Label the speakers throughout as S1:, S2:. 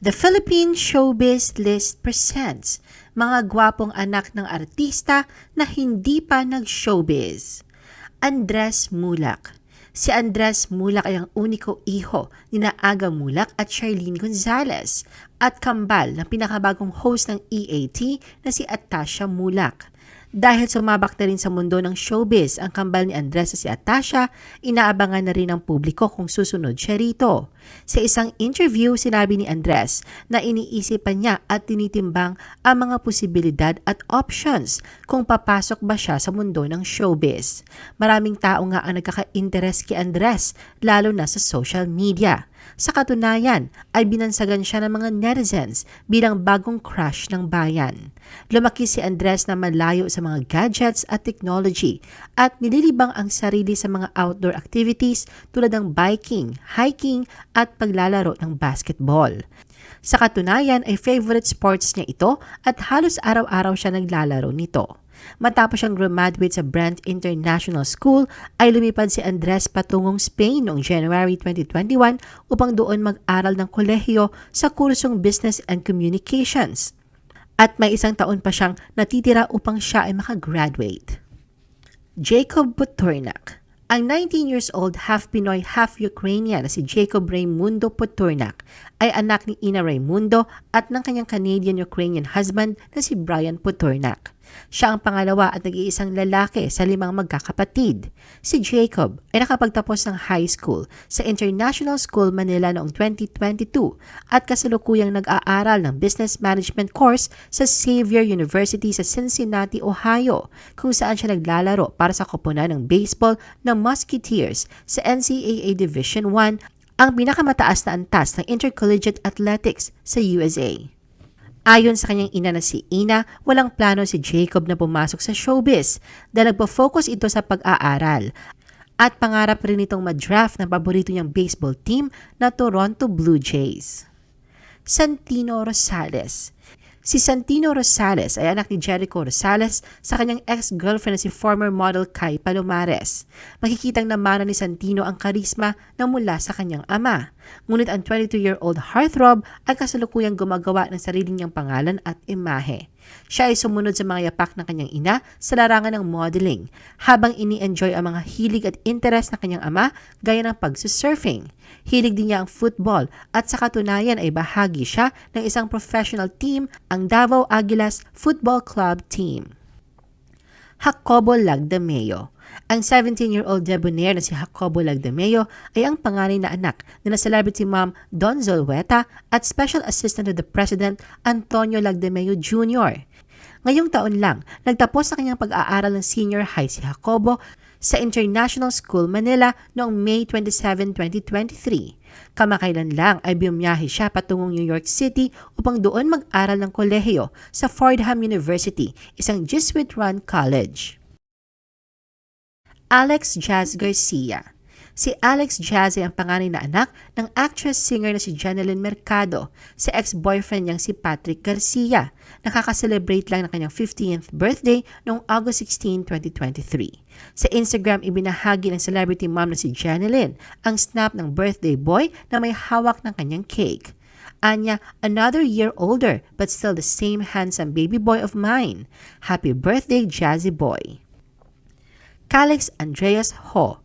S1: The Philippine Showbiz List presents mga gwapong anak ng artista na hindi pa nag-showbiz. Andres Mulak. Si Andres Mulak ay ang uniko iho ni Aga Mulak at Charlene Gonzalez at kambal ng pinakabagong host ng EAT na si Atasha Mulak. Dahil sumabak na rin sa mundo ng showbiz ang kambal ni Andres na si Atasha, inaabangan na rin ng publiko kung susunod siya rito. Sa isang interview, sinabi ni Andres na iniisipan niya at tinitimbang ang mga posibilidad at options kung papasok ba siya sa mundo ng showbiz. Maraming tao nga ang nagkaka-interest kay Andres, lalo na sa social media. Sa katunayan ay binansagan siya ng mga netizens bilang bagong crush ng bayan. Lumaki si Andres na malayo sa mga gadgets at technology at nililibang ang sarili sa mga outdoor activities tulad ng biking, hiking at paglalaro ng basketball. Sa katunayan ay favorite sports niya ito at halos araw-araw siya naglalaro nito. Matapos siyang graduate sa Brent International School, ay lumipad si Andres patungong Spain noong January 2021 upang doon mag-aral ng kolehiyo sa kursong Business and Communications. At may isang taon pa siyang natitira upang siya ay makagraduate. Jacob Potornak. Ang 19 years old half Pinoy, half Ukrainian na si Jacob Raimundo Potornak ay anak ni Ina Raimundo at ng kanyang Canadian-Ukrainian husband na si Brian Potornak. Siya ang pangalawa at nag-iisang lalaki sa 5 magkakapatid. Si Jacob ay nakapagtapos ng high school sa International School Manila noong 2022 at kasalukuyang nag-aaral ng Business Management course sa Xavier University sa Cincinnati, Ohio, kung saan siya naglalaro para sa koponan ng baseball ng Musketeers sa NCAA Division I, ang pinakamataas na antas ng intercollegiate athletics sa USA. Ayon sa kanyang ina na si Ina, walang plano si Jacob na pumasok sa showbiz dahil nagpo-focus ito sa pag-aaral at pangarap rin itong ma-draft ng paborito niyang baseball team na Toronto Blue Jays. Santino Rosales. Si Santino Rosales ay anak ni Jericho Rosales sa kanyang ex-girlfriend na si former model Kai Palomares. Makikitang namana ni Santino ang karisma na mula sa kanyang ama. Ngunit ang 22-year-old heartthrob ay kasalukuyang gumagawa ng sarili niyang pangalan at imahe. Siya ay sumunod sa mga yapak ng kanyang ina sa larangan ng modeling, habang ini-enjoy ang mga hilig at interes ng kanyang ama gaya ng pagsusurfing. Hilig din niya ang football at sa katunayan ay bahagi siya ng isang professional team, ang Davao Aguilas Football Club Team. Jacobo Lagdameo. Ang 17-year-old debonair na si Jacobo Lagdameo ay ang panganay na anak na celebrity mom Don Zulueta at Special Assistant to the President Antonio Lagdameo Jr. Ngayong taon lang, nagtapos sa kanyang pag-aaral ng senior high si Jacobo sa International School Manila noong May 27, 2023. Kamakailan lang ay bumiyahe siya patungong New York City upang doon mag-aral ng kolehiyo sa Fordham University, isang Jesuit-run college. Alex Jazz Garcia. Si Alex Jazz ay ang panganay na anak ng actress-singer na si Janeline Mercado sa ex-boyfriend niyang si Patrick Garcia. Nakaka-celebrate lang ng kanyang 15th birthday noong August 16, 2023. Sa Instagram, ibinahagi ng celebrity mom na si Janeline ang snap ng birthday boy na may hawak ng kanyang cake. Anya, another year older but still the same handsome baby boy of mine. Happy birthday, Jazzy boy. Calix Andreas Ho.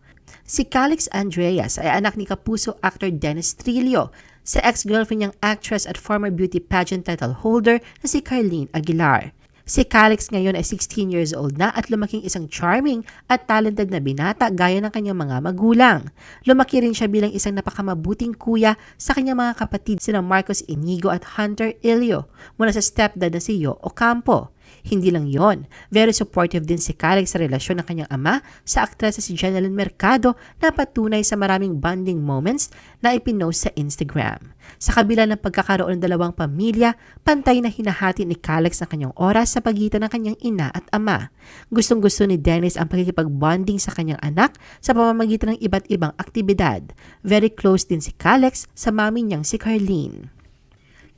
S1: Si Calix Andreas ay anak ni kapuso actor Dennis Trillo sa ex-girlfriend niyang actress at former beauty pageant title holder na si Carlene Aguilar. Si Calix ngayon ay 16 years old na at lumaking isang charming at talented na binata gaya ng kanyang mga magulang. Lumaki rin siya bilang isang napakamabuting kuya sa kanyang mga kapatid sina Marcos Inigo at Hunter Ilio mula sa stepdad na si Yo Ocampo. Hindi lang yon, very supportive din si Calix sa relasyon ng kanyang ama sa aktres na si Janeline Mercado na patunay sa maraming bonding moments na ipinost sa Instagram. Sa kabila ng pagkakaroon ng dalawang pamilya, pantay na hinahati ni Calix ang kanyang oras sa pagitan ng kanyang ina at ama. Gustong-gusto ni Dennis ang pakikipag-bonding sa kanyang anak sa pamamagitan ng iba't ibang aktibidad. Very close din si Calix sa mami niyang si Carlene.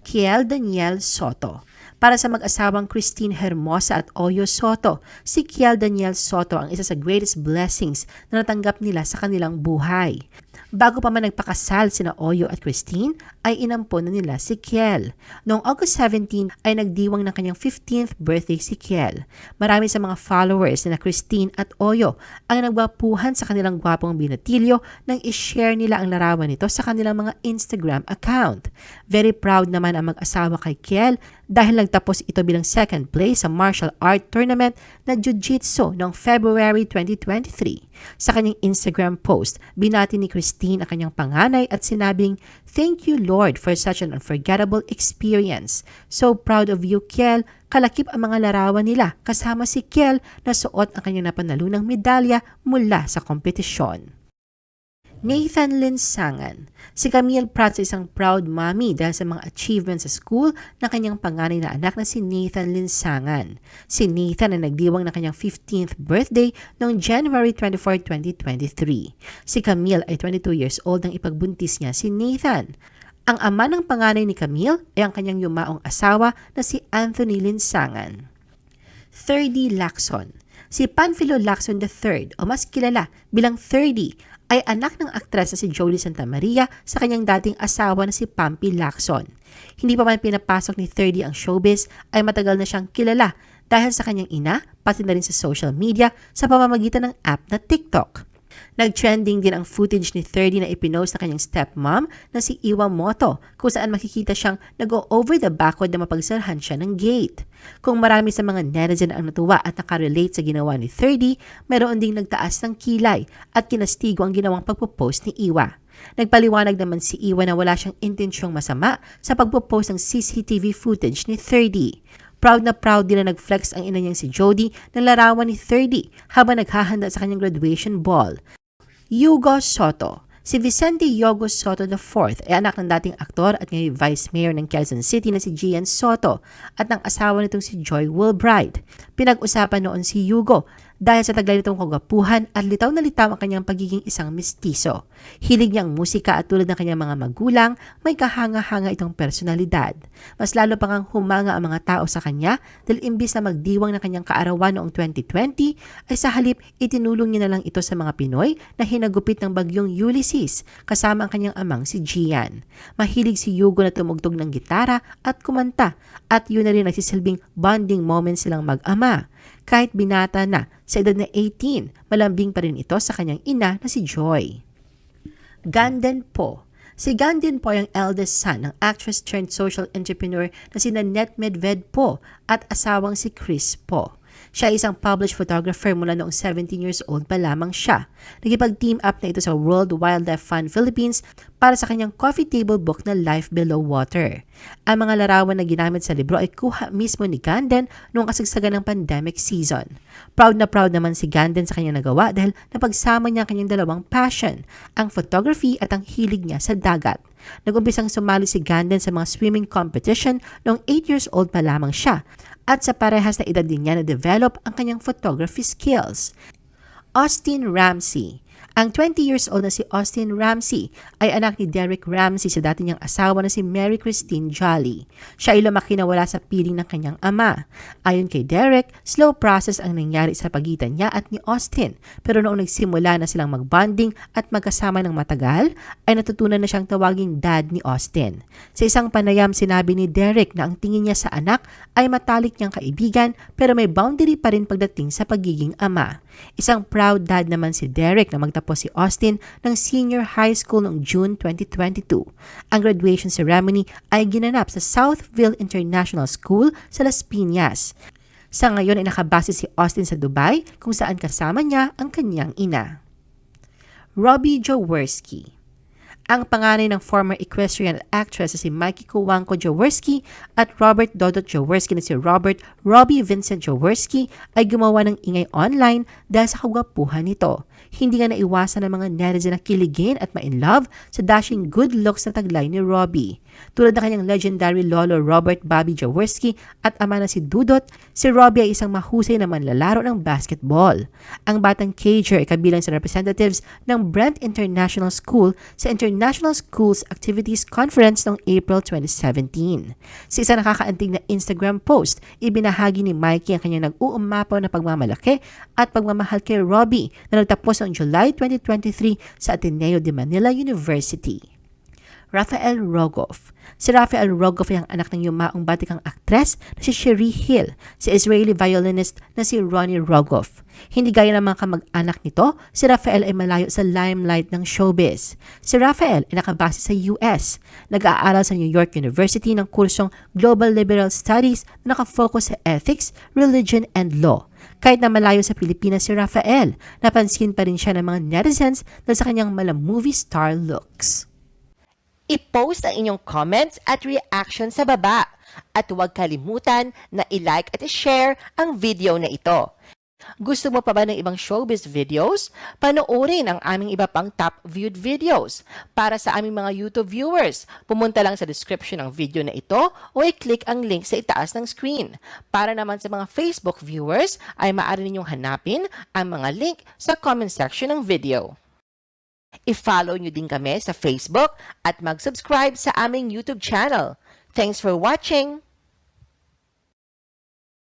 S1: Kiel Daniel Soto. Para sa mag-asawang Christine Hermosa at Oyo Soto, si Kiel Daniel Soto ang isa sa greatest blessings na natanggap nila sa kanilang buhay. Bago pa man nagpakasal sina Oyo at Christine, ay inampon na nila si Kiel. Noong August 17 ay nagdiwang ng kanyang 15th birthday si Kiel. Marami sa mga followers na Christine at Oyo ang nagwapuhan sa kanilang gwapong binatilyo nang i-share nila ang larawan nito sa kanilang mga Instagram account. Very proud naman ang mag-asawa kay Kiel dahil nagtapos ito bilang second place sa martial art tournament na Jiu-Jitsu noong February 2023. Sa kanyang Instagram post, binati ni Christine ang kanyang panganay at sinabing, "Thank you Lord for such an unforgettable experience. So proud of you Kiel." Kalakip ang mga larawan nila kasama si Kiel na suot ang kanyang napanalunang medalya mula sa kompetisyon. Nathan Linsangan. Si Camille proud sa isang proud mommy dahil sa mga achievements sa school ng kanyang panganay na anak na si Nathan Linsangan. Si Nathan ay nagdiwang ng kanyang 15th birthday noong January 24, 2023. Si Camille ay 22 years old nang ipagbuntis niya si Nathan. Ang ama ng panganay ni Camille ay ang kanyang yumaong asawa na si Anthony Linsangan. 30 Lacson. Si Panfilo Lacson III o mas kilala bilang 30 ay anak ng aktres na si Jolie Santamaria sa kanyang dating asawa na si Pampi Lacson. Hindi pa man pinapasok ni 30 ang showbiz ay matagal na siyang kilala dahil sa kanyang ina pati na rin sa social media sa pamamagitan ng app na TikTok. Nag-trending din ang footage ni 30 na ipinost na kanyang stepmom na si Iwa Moto kung saan makikita siyang nag-over the backward na mapagsarahan siya ng gate. Kung marami sa mga netizen ang natuwa at nakarelate sa ginawa ni 30, mayroon ding nagtaas ng kilay at kinastigo ang ginawang pagpo-post ni Iwa. Nagpaliwanag naman si Iwa na wala siyang intensyong masama sa pagpo-post ng CCTV footage ni 30. Proud na proud din na nag-flex ang ina niyang si Jody ng larawan ni 30 habang naghahanda sa kanyang graduation ball. Yugo Soto. Si Vicente Yogo Soto IV ay anak ng dating aktor at ngayon Vice Mayor ng Quezon City na si Gian Soto at ng asawa nitong si Joy Wilbride. Pinag-usapan noon si Yugo dahil sa taglay nitong kagapuhan at litaw na litaw ang kanyang pagiging isang mestizo. Hilig niya ang musika at tulad ng kanyang mga magulang, may kahanga-hanga itong personalidad. Mas lalo pang humanga ang mga tao sa kanya dahil imbis na magdiwang ng kanyang kaarawan noong 2020, ay sa halip itinulong niya na lang ito sa mga Pinoy na hinagupit ng bagyong Ulysses kasama ang kanyang amang si Gian. Mahilig si Yugo na tumugtog ng gitara at kumanta at yun na rin nagsisilbing bonding moments silang mag-ama. Kahit binata na, sa edad na 18, malambing pa rin ito sa kanyang ina na si Joy. Ganden Po. Si Ganden Po ay ang eldest son ng actress turned social entrepreneur na si Nanette Medved Po at asawang si Chris Po. Siya ay isang published photographer mula noong 17 years old pa lamang siya. Nagipag-team up na ito sa World Wildlife Fund Philippines para sa kanyang coffee table book na Life Below Water. Ang mga larawan na ginamit sa libro ay kuha mismo ni Ganden noong kasagsagan ng pandemic season. Proud na proud naman si Ganden sa kanyang nagawa dahil napagsama niya ang kanyang dalawang passion, ang photography at ang hilig niya sa dagat. Nag-umpisang sumali si Ganden sa mga swimming competition noong 8 years old pa lamang siya at sa parehas na edad din niya na-develop ang kanyang photography skills. Austin Ramsey. Ang 20 years old na si Austin Ramsey ay anak ni Derek Ramsey sa dati niyang asawa na si Mary Christine Jolly. Siya ay lumaki na wala sa piling ng kanyang ama. Ayon kay Derek, slow process ang nangyari sa pagitan niya at ni Austin. Pero noong nagsimula na silang magbonding at magkasama ng matagal, ay natutunan na siyang tawaging dad ni Austin. Sa isang panayam, sinabi ni Derek na ang tingin niya sa anak ay matalik niyang kaibigan pero may boundary pa rin pagdating sa pagiging ama. Isang proud dad naman si Derek na magtapos si Austin ng senior high school noong June 2022. Ang graduation ceremony ay ginanap sa Southville International School sa Las Piñas. Sa ngayon ay nakabase si Austin sa Dubai kung saan kasama niya ang kanyang ina. Robbie Jaworski. Ang panganay ng former equestrian actress na si Mikey Kuwanko Jaworski at Robert Dodot Jaworski na si Robert Robbie Vincent Jaworski ay gumawa ng ingay online dahil sa kagwapuhan nito. Hindi nga naiwasan ng mga netizen na kiligin at ma-inlove sa dashing good looks na taglay ni Robbie. Tulad ng kanyang legendary lolo Robert Bobby Jaworski at ama na si Dudot, si Robbie ay isang mahusay na manlalaro ng basketball. Ang batang cager ay kabilang sa representatives ng Brent International School sa International International Schools Activities Conference noong April 2017. Sa isa nakakaantig na Instagram post, ibinahagi ni Mikey ang kanyang nag-uumapaw na pagmamalaki at pagmamahal kay Robbie na nagtapos noong July 2023 sa Ateneo de Manila University. Rafael Rogoff. Si Rafael Rogoff ay ang anak ng yumaong batikang aktres na si Cherie Hill, si Israeli violinist na si Ronnie Rogoff. Hindi gaya ng mga kamag-anak nito, si Rafael ay malayo sa limelight ng showbiz. Si Rafael ay nakabase sa US. Nag-aaral sa New York University ng kursong Global Liberal Studies na nakafocus sa ethics, religion, and law. Kahit na malayo sa Pilipinas si Rafael, napansin pa rin siya ng mga netizens dahil sa kanyang mala-movie star looks.
S2: I-post ang inyong comments at reaction sa baba. At huwag kalimutan na i-like at i-share ang video na ito. Gusto mo pa ba ng ibang showbiz videos? Panoorin ang aming iba pang top viewed videos. Para sa aming mga YouTube viewers, pumunta lang sa description ng video na ito o i-click ang link sa itaas ng screen. Para naman sa mga Facebook viewers, ay maaari ninyong hanapin ang mga link sa comment section ng video. I-follow nyo din kami sa Facebook at mag-subscribe sa aming YouTube channel. Thanks for watching!